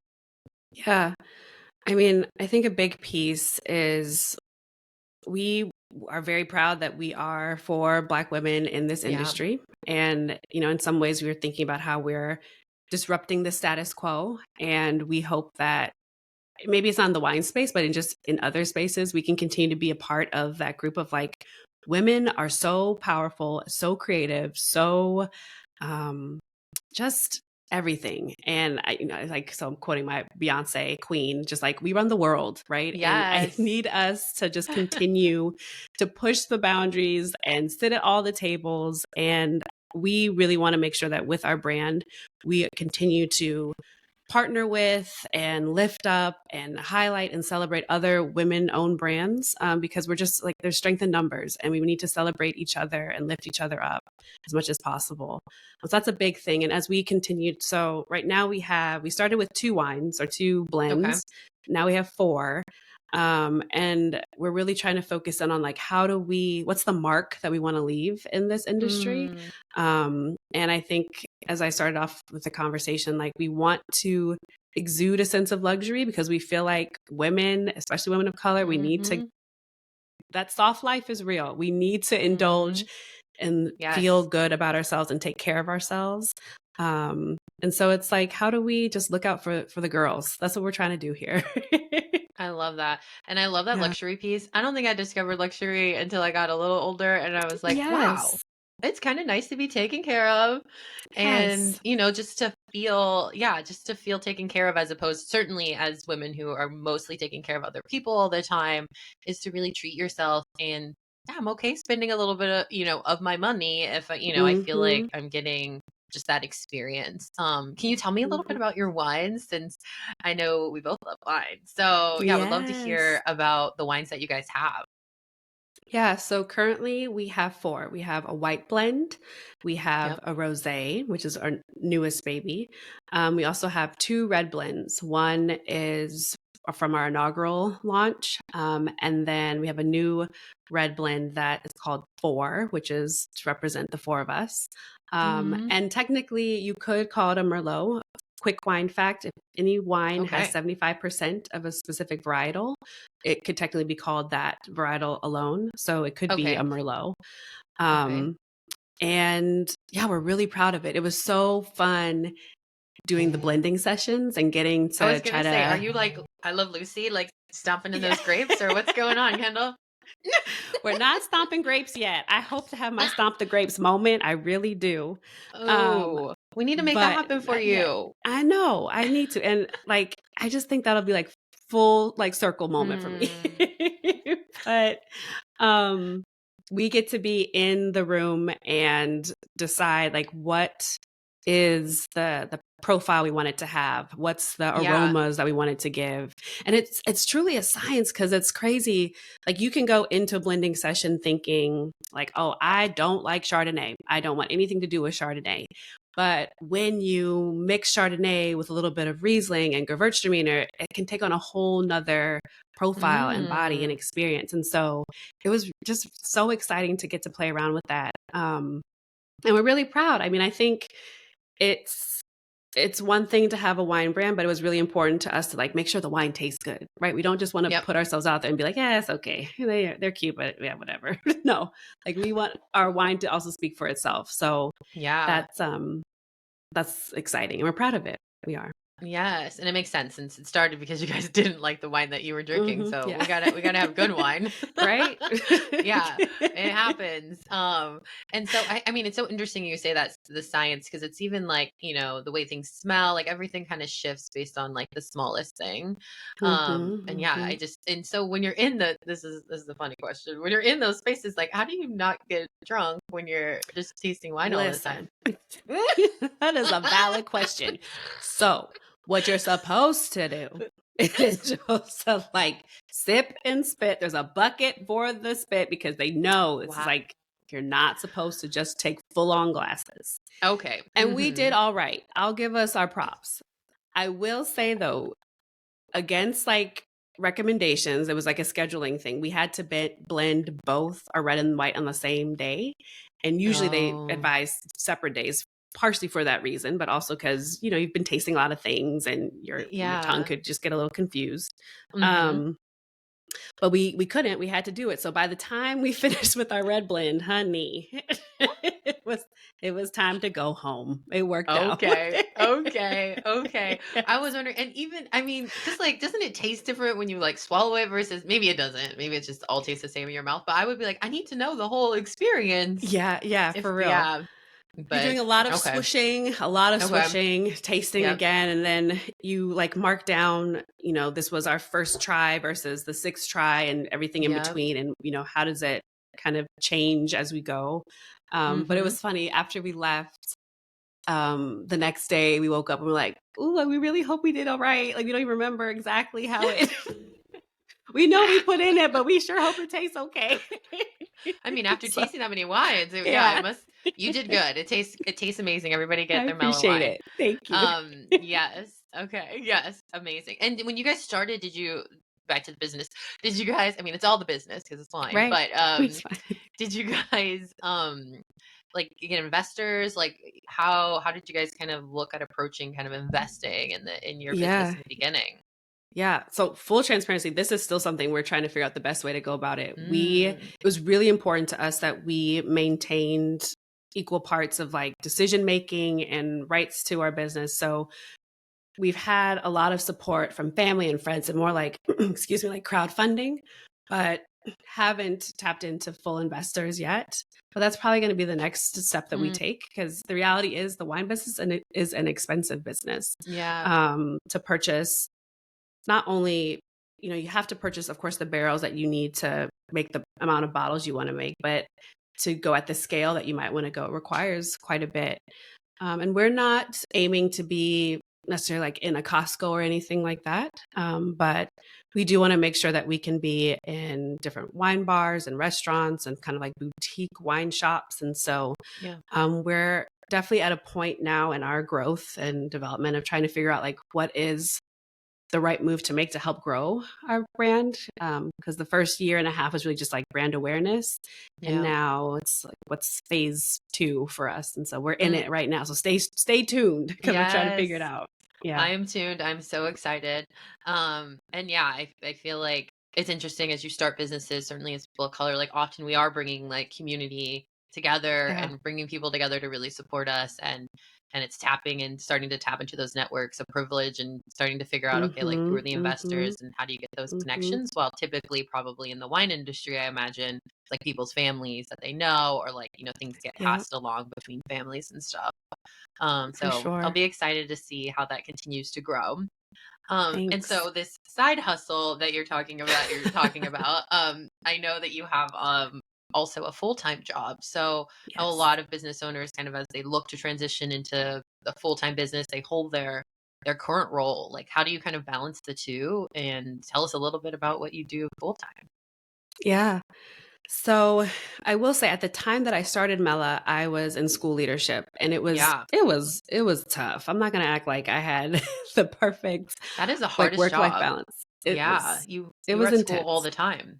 Yeah. I mean, I think a big piece is we are very proud that we are for Black women in this Yeah. industry. And, in some ways, we were thinking about how we're disrupting the status quo. And we hope that maybe it's not in the wine space, but in other spaces, we can continue to be a part of that group of like women are so powerful, so creative, so um, just everything. And like, so I'm quoting my Beyonce queen, just like we run the world, right? And I Yes. need us to just continue to push the boundaries and sit at all the tables. And we really want to make sure that with our brand, we continue to partner with and lift up and highlight and celebrate other women owned brands, because we're just like there's strength in numbers and we need to celebrate each other and lift each other up as much as possible. So that's a big thing. And as we continued, so right now we started with 2 wines or 2 blends. Okay. Now we have 4. And we're really trying to focus in on like what's the mark that we want to leave in this industry. Mm, And I think as I started off with the conversation, like we want to exude a sense of luxury because we feel like women, especially women of color, mm-hmm, that soft life is real. We need to indulge mm-hmm. and feel Yes. good about ourselves and take care of ourselves. And so it's like, how do we just look out for the girls? That's what we're trying to do here. I love that. And I love that Yeah. luxury piece. I don't think I discovered luxury until I got a little older, and I was like, wow, Yes. it's kind of nice to be taken care of. And, Yes. just to feel taken care of, as opposed, certainly as women who are mostly taking care of other people all the time, is to really treat yourself. And yeah, I'm okay spending a little bit of my money if I feel like Hmm. I'm getting just that experience. Can you tell me a little bit Hmm. about your wines, since I know we both love wine? So yeah, I would love to Yes. hear about the wines that you guys have. Yeah, so currently we have 4. We have a white blend, we have Yep. a rosé, which is our newest baby. We also have 2 red blends. One is from our inaugural launch, and then we have a new red blend that is called 4, which is to represent the 4 of us. Mm, And technically, you could call it a Merlot. Quick wine fact: if any wine has okay. 75% of a specific varietal, it could technically be called that varietal alone. So it could be a Okay. Merlot. Okay. Um, and yeah, we're really proud of it. It was so fun doing the blending sessions and getting I was to try gonna say, are to you like I Love Lucy, like stomping in yeah. those grapes, or what's going on, Kendall? We're not stomping grapes yet. I hope to have my stomp the grapes moment. I really do. Um, Oh, we need to make that but happen for not yet. you. I know I need to. And like, I just think that'll be like full like circle moment for me. Mm, But um we get to be in the room and decide like what is the profile we want it to have, what's the yeah. aromas that we want it to give. And it's truly a science, because it's crazy. Like, you can go into a blending session thinking like, oh, I don't like Chardonnay, I don't want anything to do with Chardonnay. But when you mix Chardonnay with a little bit of Riesling and Gewürztraminer, it can take on a whole nother profile and body and Mm, experience. And so it was just so exciting to get to play around with that. And we're really proud. I mean, I think it's it's one thing to have a wine brand, but it was really important to us to like make sure the wine tastes good, right? We don't just want to yep. put ourselves out there and be like, yeah, it's okay. They're cute, but yeah, whatever. No, like, we want our wine to also speak for itself. So Yeah. that's exciting, and we're proud of it. We are. Yes, and it makes sense since it started because you guys didn't like the wine that you were drinking. So Yeah. we gotta have good wine. Right. Yeah, it happens. And so I mean, it's so interesting you say that's the science because it's even like, the way things smell, like everything kind of shifts based on like the smallest thing. And yeah, Hmm. and so when you're in this is the funny question. When you're in those spaces, like how do you not get drunk when you're just tasting wine all the time? Listen, that is a valid question. So, what you're supposed to do is just to like sip and spit. There's a bucket for the spit, because they know it's Wow. like you're not supposed to just take full on glasses. Okay. And we did all right. I'll give us our props. I will say though, against like recommendations, it was like a scheduling thing. We had to blend both our red and white on the same day. And usually they Oh, advise separate days, partially for that reason, but also because, you've been tasting a lot of things and your tongue yeah. could just get a little confused. Mhm. Um, but we couldn't. We had to do it. So by the time we finished with our red blend, honey, it was time to go home. It worked out. Okay. Okay. Okay. I Yes. was wondering, and even, I mean, just like, doesn't it taste different when you like swallow it versus maybe it doesn't? Maybe it's just all tastes the same in your mouth. But I would be like, I need to know the whole experience. Yeah, yeah, If for real. yeah, You're but doing okay. a lot of Okay. swishing, tasting Yep. again, and then you like mark down, this was our first try versus the sixth try and everything in Yep. between. And, how does it kind of change as we go? But it Mm-hmm. was funny after we left. The next day we woke up and we're like, "Ooh, we really hope we did all right." Like, we don't even remember exactly how it. We know we put in it, but we sure hope it tastes okay. I mean, after So tasting that many wines, yeah, it yeah, must. You did good. It tastes amazing. Everybody I get their Mela appreciate wine. it. Thank you. Yes. Okay. Yes. Amazing. And when you guys started, did you back to the business? Did you guys? I mean, it's all the business because it's wine. Right. But It's fine. did you guys like get investors? Like how did you guys kind of look at approaching kind of investing in your business Yeah. in the beginning? Yeah. So, full transparency, this is still something we're trying to figure out the best way to go about it. It Mm, was really important to us that we maintained equal parts of like decision making and rights to our business. So, we've had a lot of support from family and friends and more like, excuse me, like crowdfunding, but haven't tapped into full investors yet. But that's probably going to be the next step that we mm, take, because the reality is the wine business, and it is an expensive business yeah. to purchase. Not only, you have to purchase, of course, the barrels that you need to make the amount of bottles you want to make, but to go at the scale that you might want to go requires quite a bit. And we're not aiming to be necessarily like in a Costco or anything like that. But we do want to make sure that we can be in different wine bars and restaurants and kind of like boutique wine shops. And so Yeah. we're definitely at a point now in our growth and development of trying to figure out like what is the right move to make to help grow our brand. Because the first year and a half was really just like brand awareness. And Yeah. now it's like, what's phase 2 for us? And so we're in Mm, it right now. So stay tuned, because we're trying to figure it yes. out. Yeah. I am tuned. I'm so excited. And yeah, I feel like it's interesting as you start businesses, certainly as people of color, like often we are bringing like community together Yeah. and bringing people together to really support us, and it's tapping and starting to tap into those networks of privilege and starting to figure out, okay, like who are Mhm. the Mhm. investors and how do you get those Mhm. connections? Well, typically probably in the wine industry, I imagine like people's families that they know, or like, things get Yeah, passed along between families and stuff. for So I'll sure. be excited to see how that continues to grow. And Thanks. so this side hustle that you're talking about, I know that you have also a full-time job. So a Yes. lot of business owners kind of as they look to transition into the full-time business, they hold their current role. Like how do you kind of balance the two? And tell us a little bit about what you do full-time. Yeah. So I will say at the time that I started Mela, I was in school leadership and it was Yeah, it was it was tough. I'm not gonna act like I had the perfect that is the like hardest work-life job. balance. It Yeah, was it you were was at school all intense. the time.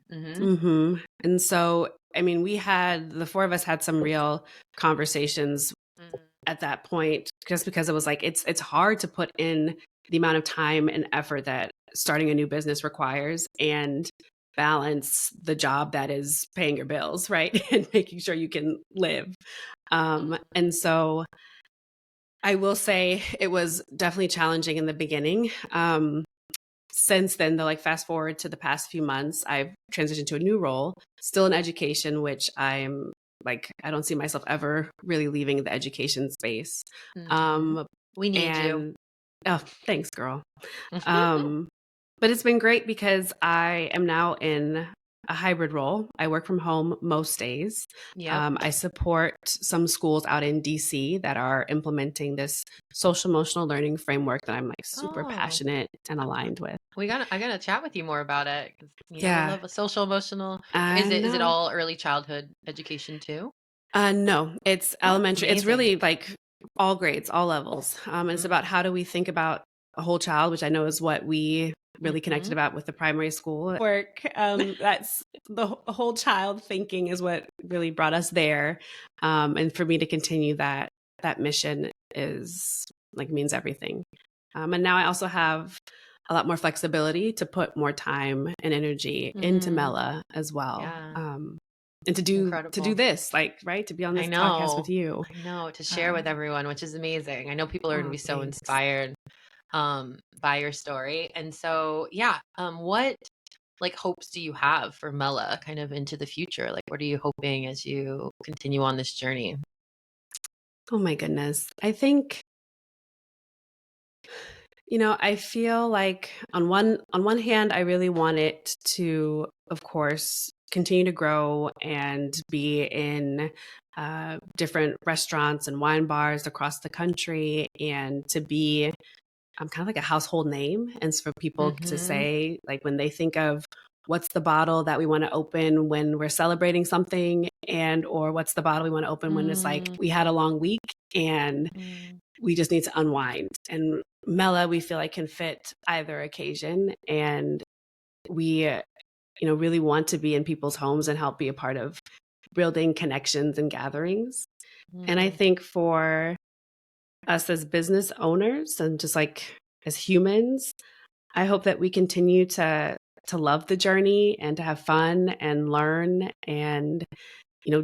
And so I mean, we had the four of us had some real conversations Mhm. at that point just because it was like it's hard to put in the amount of time and effort that starting a new business requires and balance the job that is paying your bills, right? And making sure you can live. Mhm. And so I will say it was definitely challenging in the beginning. Since then, though, like fast forward to the past few months, I've transitioned to a new role, still in education, which I'm like, I don't see myself ever really leaving the education space. Mhm. Um, We need you. and oh, thanks, girl. Um, but it's been great because I am now in a hybrid role. I work from home most days. Yep. I support some schools out in DC that are implementing this social emotional learning framework that I'm like super Oh, passionate and aligned with. I gotta chat with you more about it because you know we Yeah, love a social emotional. I Is it know. all early childhood education too? No, it's Oh, elementary. It's amazing. really like all grades, all levels. And it's about Mm, how do we think about a whole child, which I know is what we really connected mhm, about with the primary school work. That's the whole child thinking is what really brought us there. And for me to continue that mission is like means everything. And now I also have a lot more flexibility to put more time and energy into mhm. Mela as well. Yeah, And to do incredible. this, like, right, to be on this podcast with you. I know to share with Um, everyone, which is amazing. I know people are gonna oh, be so thanks. inspired by your story. And so, yeah, what like hopes do you have for Mela kind of into the future? Like, what are you hoping as you continue on this journey? Oh my goodness. I think, I feel like on one hand, I really want it to, of course, continue to grow and be in different restaurants and wine bars across the country and to be kind of like a household name. And so for people to Mm-hmm. say, like, when they think of what's the bottle that we want to open when we're celebrating something, and or what's the bottle we want to open when it's like Mm, we had a long week and mm, we just need to unwind. And Mela, we feel like can fit either occasion. And we, really want to be in people's homes and help be a part of building connections and gatherings. And I mm. think for us as business owners and just like as humans, I hope that we continue to love the journey and to have fun and learn and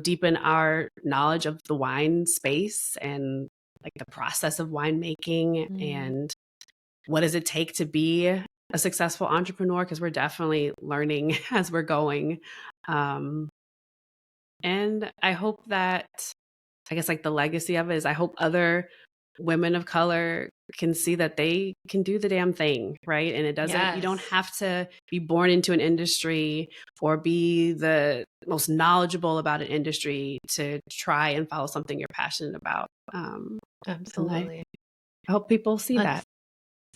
deepen our knowledge of the wine space and like the process of winemaking Mm. and what does it take to be a successful entrepreneur because we're definitely learning as we're going. Um, and I hope that I guess like the legacy of it is I hope other women of color can see that they can do the damn thing, right? And you don't Yes, have to be born into an industry or be the most knowledgeable about an industry to try and follow something you're passionate about. And absolutely. I hope people see that. That's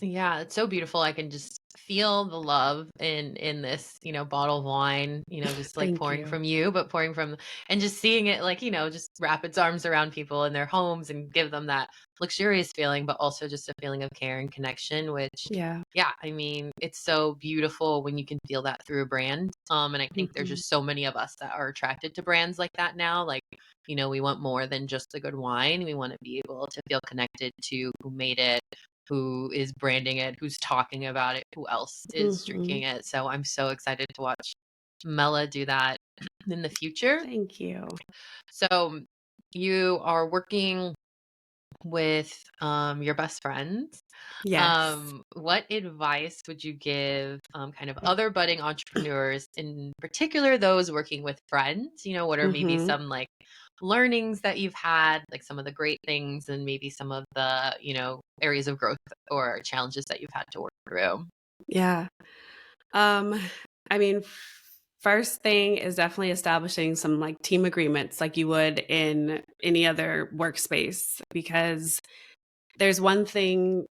Yeah, it's so beautiful. I can just feel the love in this, bottle of wine, just like Thank pouring you. from you, but pouring from and just seeing it like, just wrap its arms around people in their homes and give them that luxurious feeling, but also just a feeling of care and connection, which Yeah. yeah, I mean, it's so beautiful when you can feel that through a brand. And I think there's Hmm. just so many of us that are attracted to brands like that now. Like, we want more than just a good wine. We want to be able to feel connected to who made it, who is branding it, who's talking about it, who else is Hmm. drinking it. So I'm so excited to watch Mela do that in the future. Thank you. So you are working with your best friends. Yes. What advice would you give kind of other budding entrepreneurs, in particular those working with friends? What are maybe Hmm. some like learnings that you've had, like some of the great things and maybe some of the, areas of growth or challenges that you've had to work through? Yeah. Um, I mean, first thing is definitely establishing some like team agreements like you would in any other workspace, because it's one thing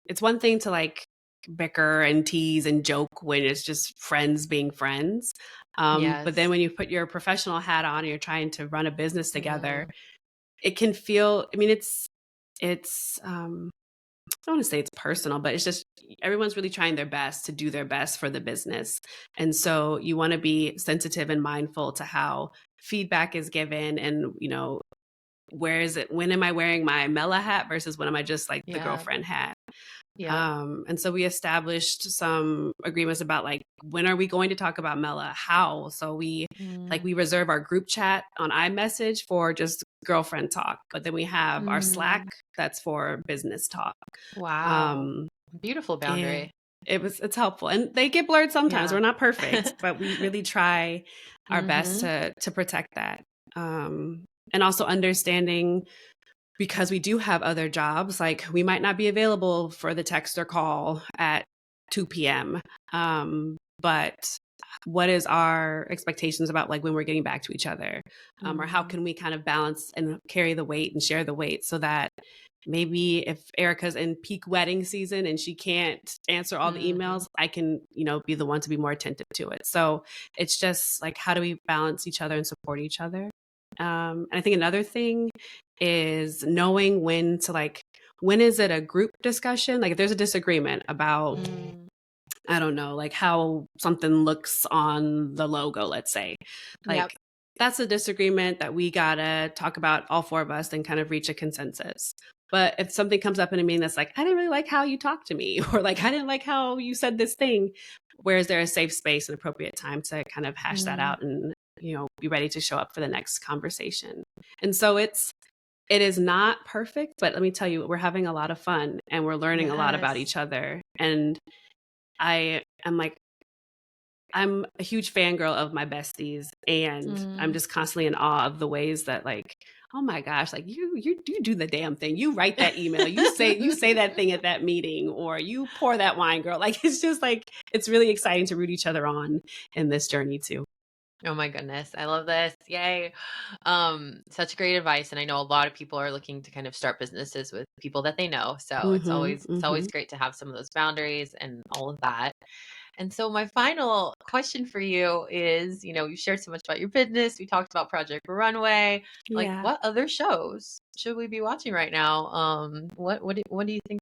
to like bicker and tease and joke when it's just friends being friends. But then Yes. when you put your professional hat on and you're trying to run a business together, Hmm. it can feel, I mean, it's, I don't want to say it's personal, but it's just everyone's really trying their best to do their best for the business. And so you want to be sensitive and mindful to how feedback is given, and, where is it? When am I wearing my Mela hat versus when am I just like the Yeah. girlfriend hat? Yep. And so we established some agreements about like, when are we going to talk about Mela? How? So we reserve our group chat on iMessage for just girlfriend talk, but then we have our Slack Mm. that's for business talk. Wow. Um, Beautiful and boundary. it's helpful, and they get blurred sometimes. Yeah. We're not perfect, but we really try our best Hmm. to protect that. And also understanding, because we do have other jobs, like we might not be available for the text or call at 2 p.m. But what is our expectations about like when we're getting back to each other? Or how Hmm. can we kind of balance and carry the weight and share the weight, so that maybe if Erica's in peak wedding season and she can't answer all the Hmm. emails, I can, be the one to be more attentive to it. So it's just like, how do we balance each other and support each other? And I think another thing is knowing when to like, when is it a group discussion? Like if there's a disagreement about, Mm. I don't know, like how something looks on the logo, let's say, Yep. like that's a disagreement that we gotta talk about, all four of us, and kind of reach a consensus. But if something comes up in a meeting that's like, I didn't really like how you talked to me, or like, I didn't like how you said this thing, where is there a safe space and appropriate time to kind of hash that Mm. out and, be ready to show up for the next conversation? And so it is not perfect, but let me tell you, we're having a lot of fun and we're learning a lot about Yes. each other. And I am like, I'm a huge fangirl of my besties, and I'm Mm. just constantly in awe of the ways that like, oh my gosh, like you do the damn thing. You write that email, you say that thing at that meeting, or you pour that wine, girl. Like it's just like, it's really exciting to root each other on in this journey too. Oh my goodness. I love this. Yay. Such great advice. And I know a lot of people are looking to kind of start businesses with people that they know. So it's Mm-hmm, always mm-hmm. great to have some of those boundaries and all of that. And so my final question for you is, you shared so much about your business. We talked about Project Runway. Like, Yeah. what other shows should we be watching right now? What do you think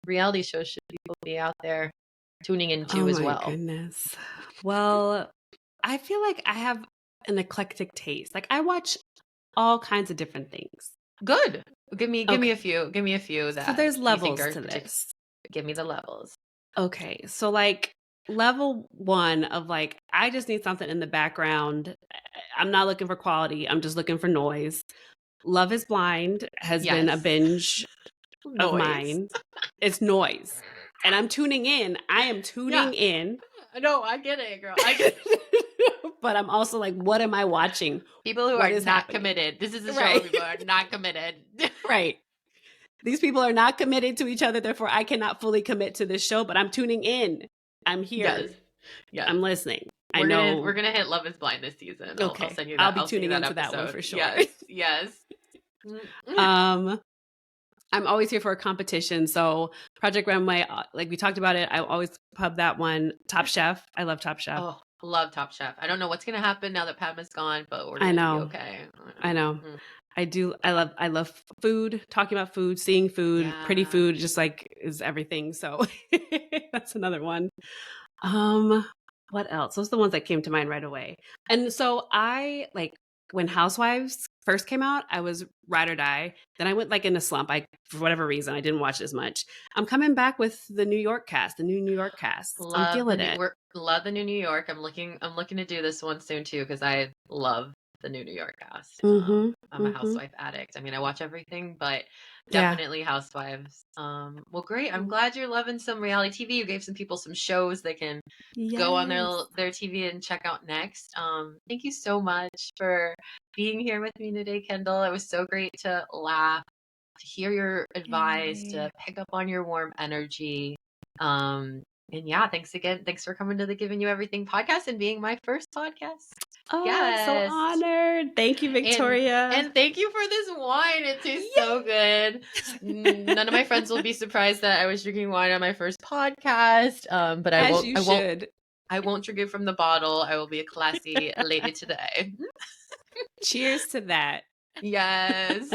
reality shows should people be out there tuning Oh into as my well? goodness. Well, I feel like I have an eclectic taste. Like I watch all kinds of different things. Good. Give me Okay. a few. Give me a few So that there's you think levels are to particular. this. Give me the levels. Okay. So like level one of like, I just need something in the background. I'm not looking for quality. I'm just looking for noise. Love is Blind has been a Yes. binge of Noise. mine. It's noise. And I'm tuning in. I am Yeah. tuning in. No, I get it, girl. I get it. But I'm also like, what am I watching? People who What are is not happening? committed. This is a show where Right. people are not committed. Right. These people are not committed to each other. Therefore, I cannot fully commit to this show, but I'm tuning in. I'm here. Yes. Yes. I'm listening. I We're know. gonna hit Love is Blind this season. I'll Okay. send you I'll that. be I'll send you tuning that into that one episode. for sure. Yes. Yes. Mm. um, I'm always here for a competition. So Project Runway, like we talked about it, I always pub that one. Top Chef. I love Top Chef. Oh, love Top Chef. I don't know what's gonna happen now that Padma's gone, but we're I gonna be know. okay. I know. Mm. I do. I love food, talking about food, seeing food, pretty Yeah. food, just like is everything. So that's another one. Um, what else? Those are the ones that came to mind right away. And so I like when Housewives first came out, I was ride or die. Then I went like in a slump. For whatever reason, I didn't watch as much. I'm coming back with the New York cast, the new New York cast. I'm feeling it. Love the new New York. I'm looking to do this one soon too because I love the new New York cast. I'm a housewife addict. I mean, I watch everything, but definitely Housewives. Well, great. I'm glad you're loving some reality TV. You gave some people some shows they can go on their TV and check out next. Thank you so much for being here with me today, Kyndal. It was so great to laugh, to hear your advice, to pick up on your warm energy. And yeah, thanks again. Thanks for coming to the Giving You Everything podcast and being my first podcast. Oh, I'm so honored. Thank you, Victoria. And thank you for this wine. It tastes so good. None of my friends will be surprised that I was drinking wine on my first podcast. But I won't drink it from the bottle. I will be a classy lady today. Cheers to that. Yes.